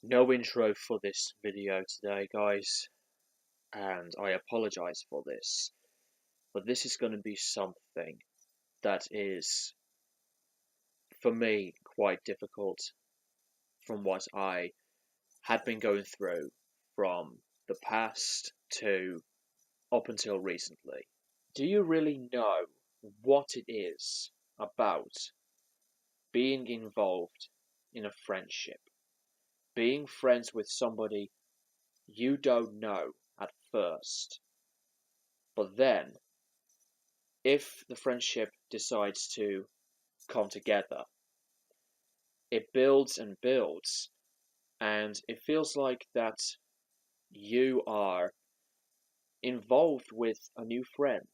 No intro for this video today, guys, and I apologize for this, but this is going to be something that is, for me, quite difficult from what I had been going through from the past to up until recently. Do you really know what it is about being involved in a friendship? Being friends with somebody you don't know at first, but then if the friendship decides to come together, it builds and builds, and it feels like that you are involved with a new friend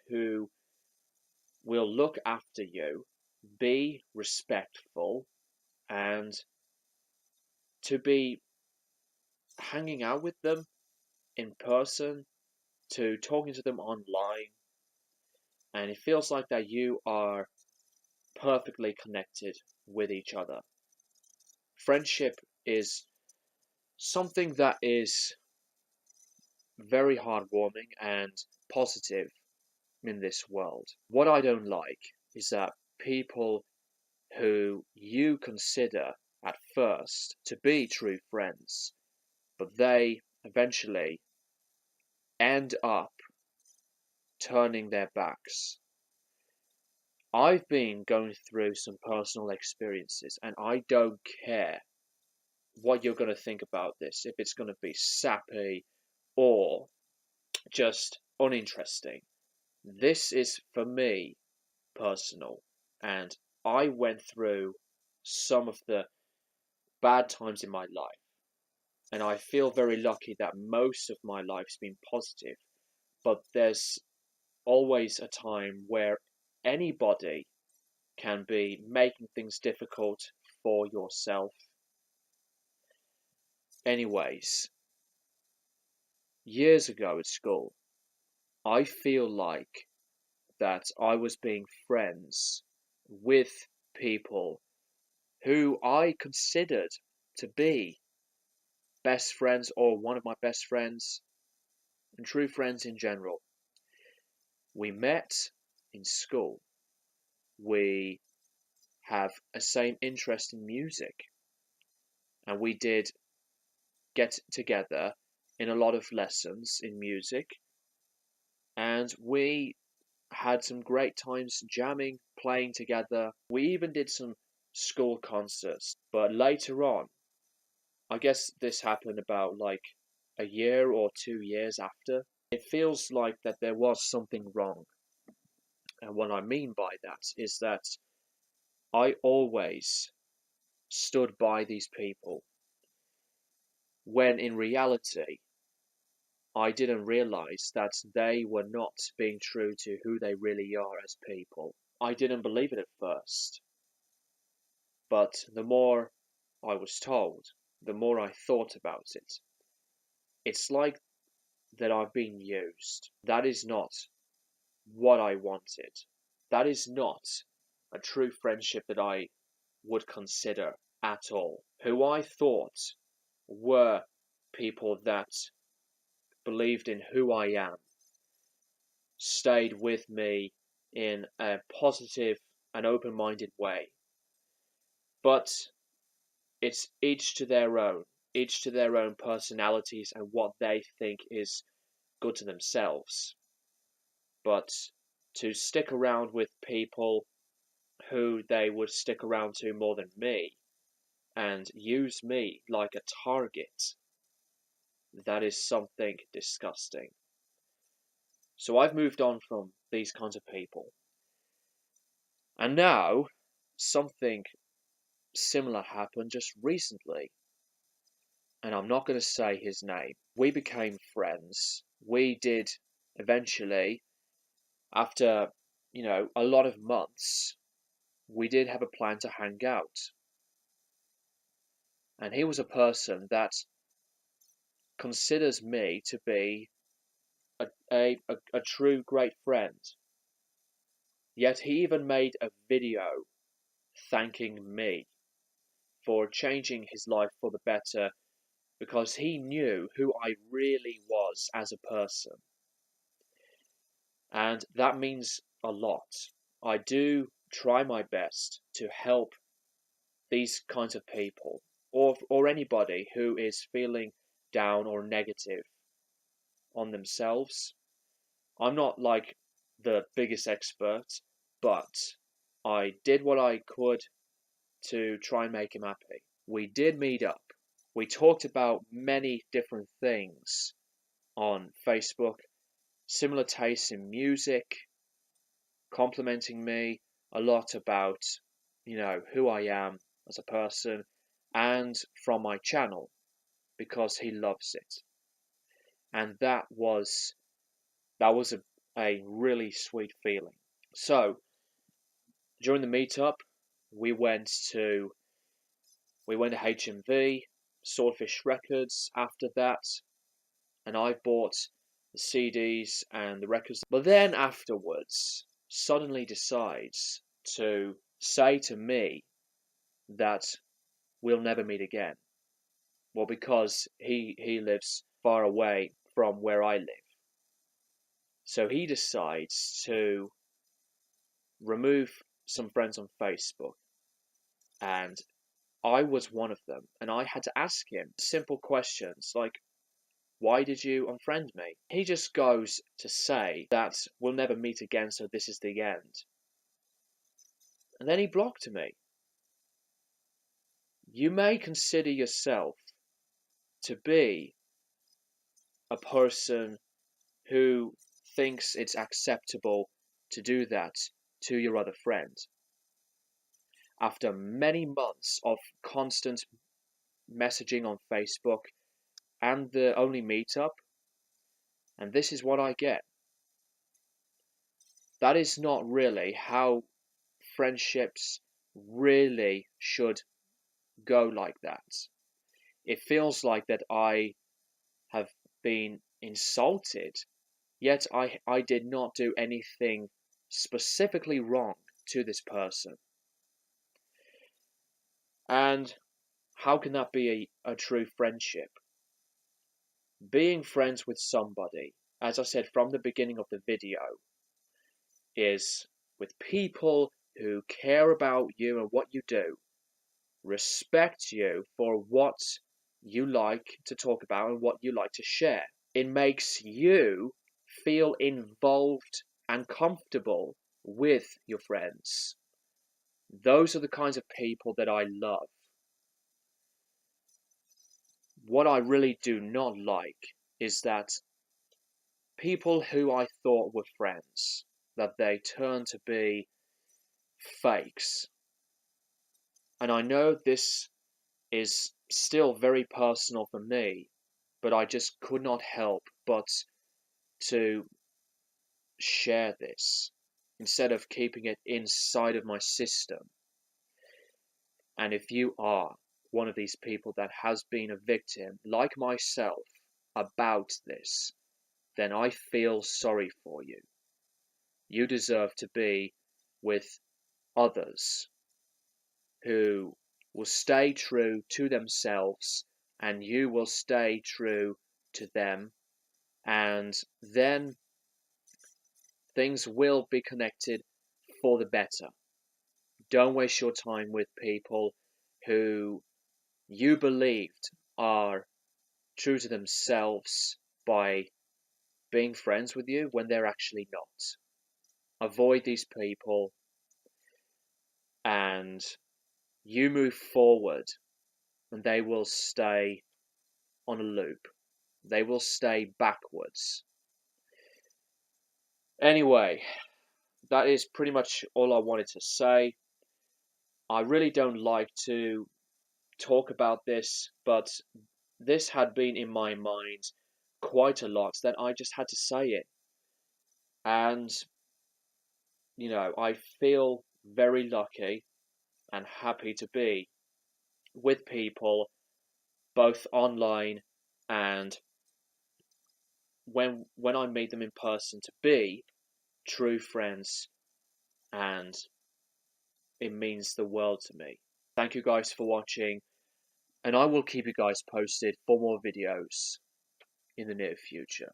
who will look after you, be respectful, and to be hanging out with them in person, to talking to them online, and it feels like that you are perfectly connected with each other. Friendship is something that is very heartwarming and positive in this world. What I don't like is that people who you consider at first to be true friends, but they eventually end up turning their backs. I've been going through some personal experiences, and I don't care what you're going to think about this, if it's going to be sappy or just uninteresting. This is, for me, personal, and I went through some of the bad times in my life, and I feel very lucky that most of my life's been positive, but there's always a time where anybody can be making things difficult for yourself. Anyways, years ago at school, I feel like that I was being friends with people who I considered to be best friends or one of my best friends and true friends in general. We met in school. We have a same interest in music, and we did get together in a lot of lessons in music, and we had some great times jamming, playing together. We even did some school concerts, but later on, I guess this happened about like a year or 2 years after. It feels like that there was something wrong. And what I mean by that is that I always stood by these people when in reality I didn't realize that they were not being true to who they really are as people. I didn't believe it at first, but the more I was told, the more I thought about it. It's like that I've been used. That is not what I wanted. That is not a true friendship that I would consider at all. Who I thought were people that believed in who I am, stayed with me in a positive and open minded way. But it's each to their own personalities and what they think is good to themselves. But to stick around with people who they would stick around to more than me and use me like a target, that is something disgusting. So I've moved on from these kinds of people. And now, something similar happened just recently. And I'm not going to say his name. We became friends. We did eventually, after, a lot of months, we did have a plan to hang out. And he was a person that considers me to be a true great friend. Yet he even made a video thanking me for changing his life for the better because he knew who I really was as a person. And that means a lot. I do try my best to help these kinds of people or anybody who is feeling down or negative on themselves. I'm not like the biggest expert, but I did what I could to try and make him happy. We did meet up. We talked about many different things on Facebook, similar tastes in music, complimenting me a lot about, who I am as a person and from my channel because he loves it. And that was a really sweet feeling. So during the meetup, we went to HMV, Swordfish Records after that, and I bought the CDs and the records. But then afterwards, suddenly decides to say to me that we'll never meet again. Well, because he lives far away from where I live. So he decides to remove some friends on Facebook, and I was one of them, and I had to ask him simple questions like, why did you unfriend me? He just goes to say that we'll never meet again, so this is the end. And then he blocked me. You may consider yourself to be a person who thinks it's acceptable to do that to your other friend. After many months of constant messaging on Facebook and the only meetup, and this is what I get. That is not really how friendships really should go like that. It feels like that I have been insulted, yet I did not do anything specifically wrong to this person. And how can that be a true friendship? Being friends with somebody, as I said from the beginning of the video, is with people who care about you and what you do, respect you for what you like to talk about and what you like to share. It makes you feel involved and comfortable with your friends. Those are the kinds of people that I love. What I really do not like is that people who I thought were friends, that they turn to be fakes. And I know this is still very personal for me, but I just could not help but to share this instead of keeping it inside of my system. And if you are one of these people that has been a victim, like myself, about this, then I feel sorry for you. You deserve to be with others who will stay true to themselves and you will stay true to them, and then things will be connected for the better. Don't waste your time with people who you believed are true to themselves by being friends with you when they're actually not. Avoid these people and you move forward and they will stay on a loop. They will stay backwards. Anyway, that is pretty much all I wanted to say. I really don't like to talk about this, but this had been in my mind quite a lot that I just had to say it. And, I feel very lucky and happy to be with people both online and when I meet them in person to be true friends, and it means the world to me. Thank you guys for watching, and I will keep you guys posted for more videos in the near future.